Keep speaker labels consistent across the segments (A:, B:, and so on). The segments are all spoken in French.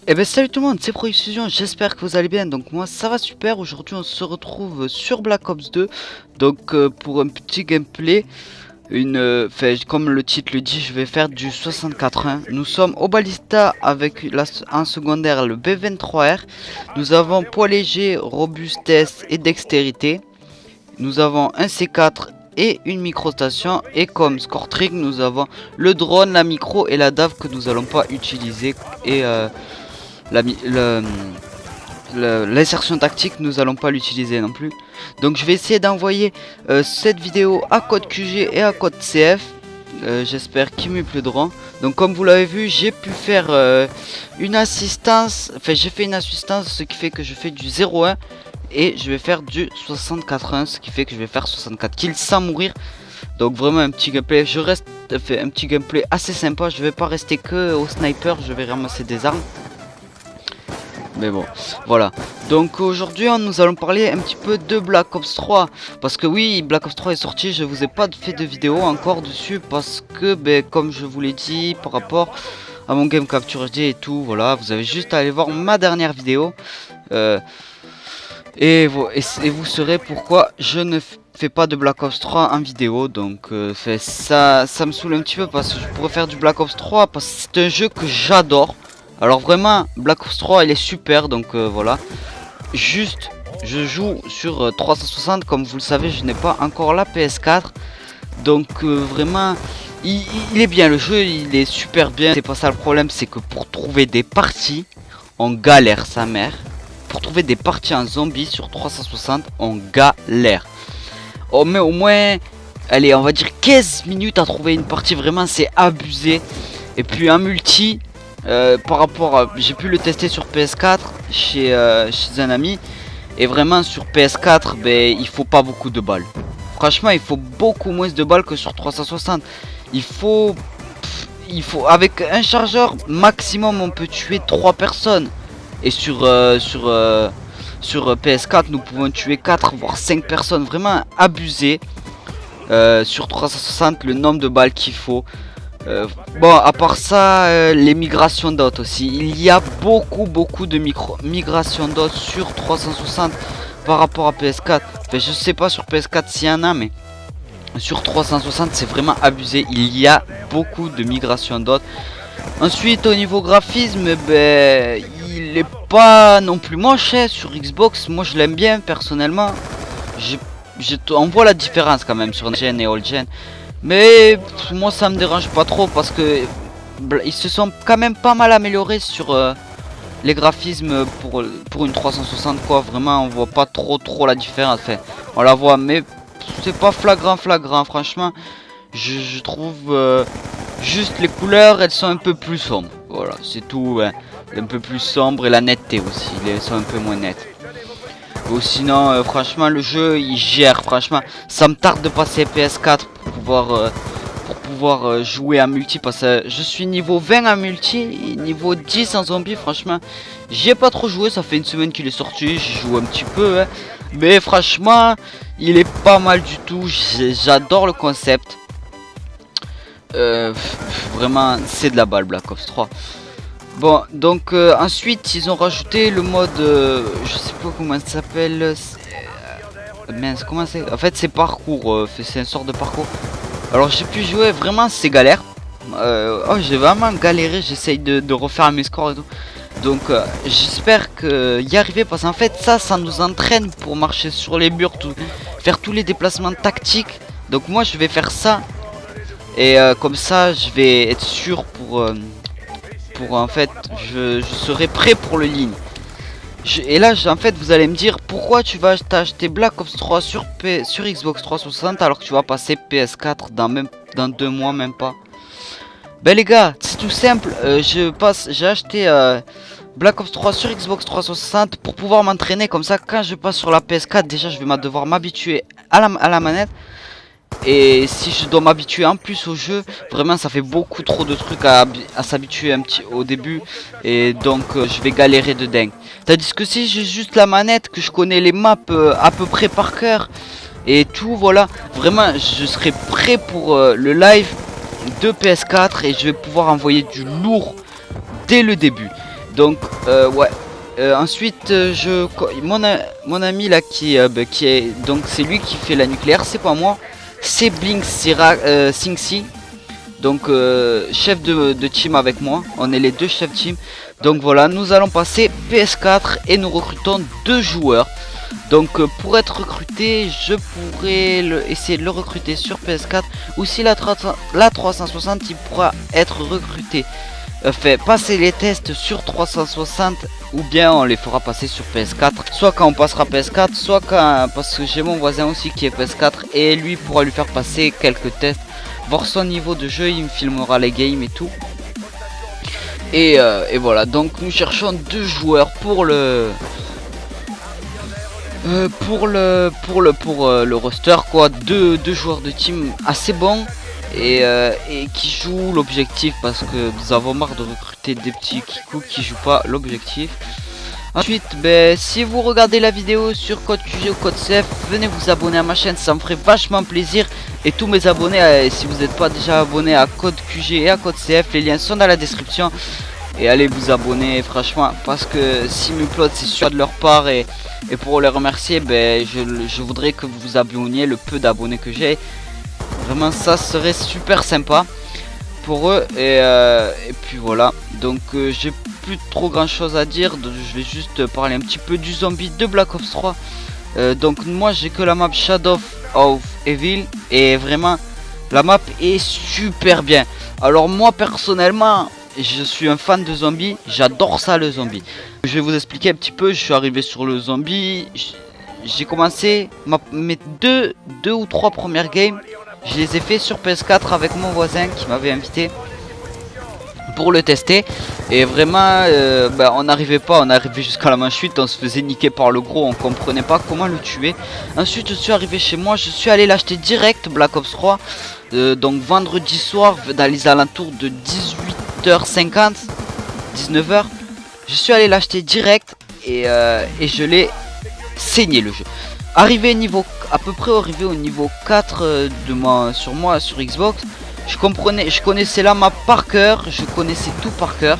A: Eh ben salut tout le monde, c'est Profusion, j'espère que vous allez bien. Donc moi ça va super, aujourd'hui on se retrouve sur Black Ops 2. Donc pour un petit gameplay, comme le titre le dit, je vais faire du 64-1. Nous sommes au Ballista avec en secondaire le B23R. Nous avons poids léger, robustesse et dextérité. Nous avons un C4 et une microstation, et comme score trick nous avons le drone, la micro et la DAV que nous allons pas utiliser, et l'insertion tactique nous allons pas l'utiliser non plus. Donc je vais essayer d'envoyer cette vidéo à code QG et à code CF. J'espère qu'ils me plaideront. Donc comme vous l'avez vu, j'ai pu faire une assistance, enfin j'ai fait une assistance, ce qui fait que je fais du 0-1 et je vais faire du 64-1, ce qui fait que je vais faire 64 kills sans mourir. Donc vraiment un petit gameplay, un petit gameplay assez sympa. Je vais pas rester que au sniper, je vais ramasser des armes. Mais bon, voilà. Donc aujourd'hui nous allons parler un petit peu de Black Ops 3. Parce que oui, Black Ops 3 est sorti, je vous ai pas fait de vidéo encore dessus. Parce que comme je vous l'ai dit, par rapport à mon game capture HD et tout, voilà, vous avez juste à aller voir ma dernière vidéo. Et vous saurez pourquoi je ne fais pas de Black Ops 3 en vidéo. Donc ça me saoule un petit peu, parce que je pourrais faire du Black Ops 3, parce que c'est un jeu que j'adore. Alors vraiment Black Ops 3 il est super, donc voilà. Juste je joue sur 360, comme vous le savez je n'ai pas encore la PS4. Donc vraiment il est bien, le jeu il est super bien. C'est pas ça le problème, c'est que pour trouver des parties on galère sa mère. Pour trouver des parties en zombie sur 360 on galère. Oh mais au moins, allez on va dire 15 minutes à trouver une partie, vraiment c'est abusé. Et puis en multi, par rapport à, j'ai pu le tester sur PS4 chez un ami, et vraiment sur PS4 il faut pas beaucoup de balles. Franchement il faut beaucoup moins de balles que sur 360. Il faut avec un chargeur maximum on peut tuer 3 personnes, et sur PS4 nous pouvons tuer 4 voire 5 personnes, vraiment abusé. Sur 360 le nombre de balles qu'il faut. Bon, à part ça, les migrations d'hôtes aussi. Il y a beaucoup de migrations d'hôtes sur 360 par rapport à PS4. Enfin, je sais pas sur PS4 s'il y en a, mais sur 360 c'est vraiment abusé. Il y a beaucoup de migrations d'hôtes. Ensuite, au niveau graphisme, il est pas non plus moche hein, sur Xbox. Moi, je l'aime bien personnellement. On voit la différence quand même sur Gen et Old Gen. Mais moi ça me dérange pas trop, parce que ils se sont quand même pas mal améliorés sur les graphismes pour une 360 quoi. Vraiment on voit pas trop la différence. Enfin, on la voit mais c'est pas flagrant franchement. Je trouve juste les couleurs elles sont un peu plus sombres. Voilà c'est tout hein. Un peu plus sombre, et la netteté aussi, elles sont un peu moins nettes. Ou sinon franchement le jeu il gère, franchement ça me tarde de passer PS4 pour pouvoir jouer à multi, parce que je suis niveau 20 en multi, niveau 10 en zombie. Franchement j'y ai pas trop joué, ça fait une semaine qu'il est sorti, j'y joue un petit peu hein. Mais franchement il est pas mal du tout, j'adore le concept. Vraiment c'est de la balle Black Ops 3. Bon donc ensuite ils ont rajouté le mode je sais pas comment ça s'appelle, mince comment c'est, en fait c'est parcours, c'est une sorte de parcours. Alors j'ai pu jouer, vraiment c'est galère, oh j'ai vraiment galéré, j'essaye de refaire mes scores et tout. Donc j'espère y arriver, parce qu'en fait ça nous entraîne pour marcher sur les murs, faire tous les déplacements tactiques. Donc moi je vais faire ça, et comme ça je vais être sûr pour en fait je serai prêt pour le ligne. Et là, en fait, vous allez me dire pourquoi tu vas t'acheter Black Ops 3 sur Xbox 360 alors que tu vas passer PS4 dans 2 mois, même pas. Ben les gars, c'est tout simple. J'ai acheté Black Ops 3 sur Xbox 360 pour pouvoir m'entraîner. Comme ça, quand je passe sur la PS4, déjà, je vais devoir m'habituer à la manette. Et si je dois m'habituer en plus au jeu, vraiment ça fait beaucoup trop de trucs à s'habituer un petit au début. Et donc je vais galérer de dingue. Tandis que si j'ai juste la manette, que je connais les maps à peu près par cœur et tout, voilà, vraiment je serai prêt pour le live de PS4 et je vais pouvoir envoyer du lourd dès le début. Donc ouais. Ensuite, mon ami là qui est donc c'est lui qui fait la nucléaire, c'est pas moi. C'est Blink Singsi, donc chef de team avec moi. On est les deux chefs team. Donc voilà, nous allons passer PS4 et nous recrutons 2 joueurs. Donc pour être recruté, je pourrais essayer de le recruter sur PS4. Ou si la 360, il pourra être recruté. Fait passer les tests sur 360 ou bien on les fera passer sur PS4, soit quand on passera PS4, soit quand, parce que j'ai mon voisin aussi qui est PS4 et lui pourra lui faire passer quelques tests, voir son niveau de jeu, il me filmera les games et tout. Et voilà, donc nous cherchons 2 joueurs pour le roster quoi, deux joueurs de team assez bons. Et qui jouent l'objectif parce que nous avons marre de recruter des petits kikous qui jouent pas l'objectif. Ensuite, si vous regardez la vidéo sur code QG ou code CF, venez vous abonner à ma chaîne, ça me ferait vachement plaisir. Et tous mes abonnés, si vous n'êtes pas déjà abonné à code QG et à code CF, les liens sont dans la description. Et allez vous abonner franchement parce que si m'upload c'est sûr de leur part et pour les remercier, je voudrais que vous vous abonniez le peu d'abonnés que j'ai. Vraiment ça serait super sympa pour eux et puis voilà. Donc j'ai plus trop grand chose à dire, donc, je vais juste parler un petit peu du zombie de Black Ops 3. Donc moi j'ai que la map Shadow of Evil et vraiment la map est super bien. Alors moi personnellement je suis un fan de zombies, j'adore ça le zombie. Je vais vous expliquer un petit peu, je suis arrivé sur le zombie, j'ai commencé mes deux ou 3 premières games. Je les ai fait sur PS4 avec mon voisin qui m'avait invité pour le tester. Et vraiment, on n'arrivait pas, on arrivait jusqu'à la manche 8, on se faisait niquer par le gros, on comprenait pas comment le tuer. Ensuite, je suis arrivé chez moi, je suis allé l'acheter direct, Black Ops 3. Donc vendredi soir, dans les alentours de 18h50, 19h. Je suis allé l'acheter direct et je l'ai saigné le jeu. Arrivé à peu près arrivé au niveau 4 sur Xbox, je connaissais la map par cœur, je connaissais tout par cœur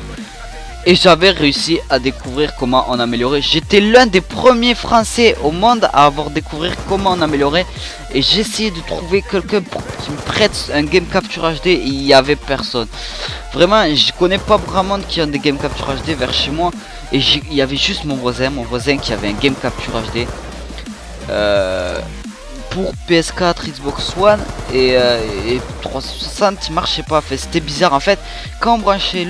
A: et j'avais réussi à découvrir comment on améliorait. J'étais l'un des premiers français au monde à avoir découvert comment on améliorait et j'essayais de trouver quelqu'un qui me prête un game capture HD et il n'y avait personne. Vraiment, je connais pas vraiment qui ont des game capture HD vers chez moi et il y avait juste mon voisin qui avait un game capture HD. Pour PS4, Xbox One et 360 il marchait pas, c'était bizarre en fait quand on branchait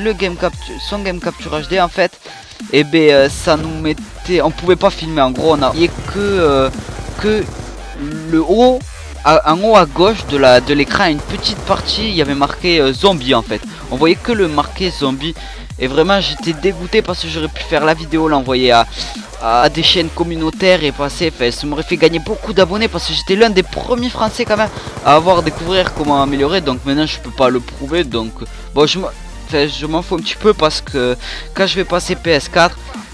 A: son game capture HD en fait ça nous mettait, on pouvait pas filmer en gros, on a que le haut en haut à gauche de l'écran, une petite partie il y avait marqué zombie en fait, on voyait que le marqué zombie et vraiment j'étais dégoûté parce que j'aurais pu faire la vidéo, l'envoyer à des chaînes communautaires et passer, ça m'aurait fait gagner beaucoup d'abonnés parce que j'étais l'un des premiers français quand même à avoir découvert comment améliorer. Donc maintenant je peux pas le prouver, donc bon je m'en fous un petit peu parce que quand je vais passer PS4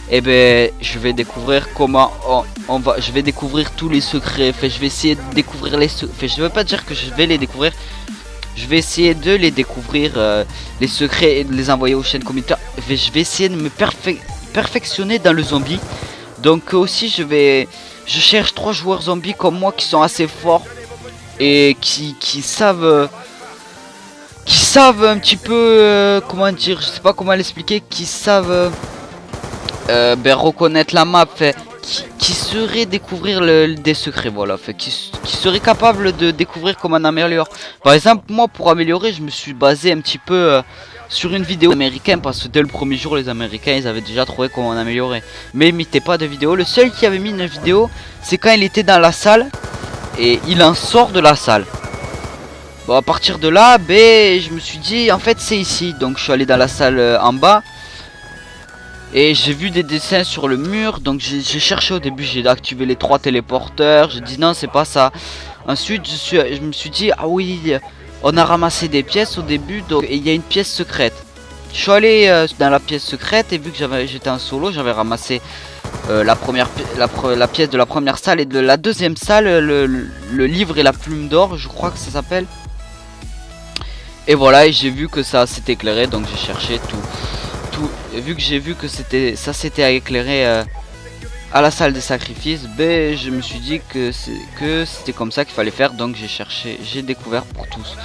A: je vais découvrir comment je vais découvrir tous les secrets, je vais essayer de découvrir les secrets, je veux pas dire que je vais les découvrir, je vais essayer de les découvrir les secrets et de les envoyer aux chaînes communautaires. Je vais essayer de me perfectionner dans le zombie. Donc aussi je cherche 3 joueurs zombies comme moi qui sont assez forts et qui savent un petit peu comment dire, je sais pas comment l'expliquer, qui savent reconnaître la map, qui saurait découvrir des secrets, voilà, qui serait capable de découvrir comment on améliore. Par exemple moi pour améliorer je me suis basé un petit peu sur une vidéo américaine, parce que dès le premier jour les Américains ils avaient déjà trouvé comment on améliorait. Mais il mettait pas de vidéo. Le seul qui avait mis une vidéo, c'est quand il était dans la salle et il en sort de la salle. Bon, à partir de là, ben, je me suis dit en fait c'est ici. Donc je suis allé dans la salle en bas et j'ai vu des dessins sur le mur. Donc j'ai cherché au début, j'ai activé les 3 téléporteurs. J'ai dit non, c'est pas ça. Ensuite je me suis dit ah oui, on a ramassé des pièces au début, donc il y a une pièce secrète. Je suis allé dans la pièce secrète et vu que j'étais en solo, j'avais ramassé la pièce de la première salle et de la deuxième salle, le livre et la plume d'or, je crois que ça s'appelle. Et voilà, et j'ai vu que ça s'était éclairé, donc j'ai cherché tout. Et vu que j'ai vu que ça s'était éclairé à la salle des sacrifices, ben je me suis dit que c'était comme ça qu'il fallait faire, donc j'ai découvert pour tous.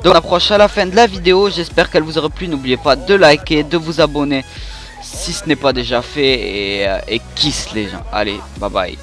A: Donc on approche à la fin de la vidéo, j'espère qu'elle vous aura plu. N'oubliez pas de liker, de vous abonner si ce n'est pas déjà fait et kiss les gens. Allez, bye bye.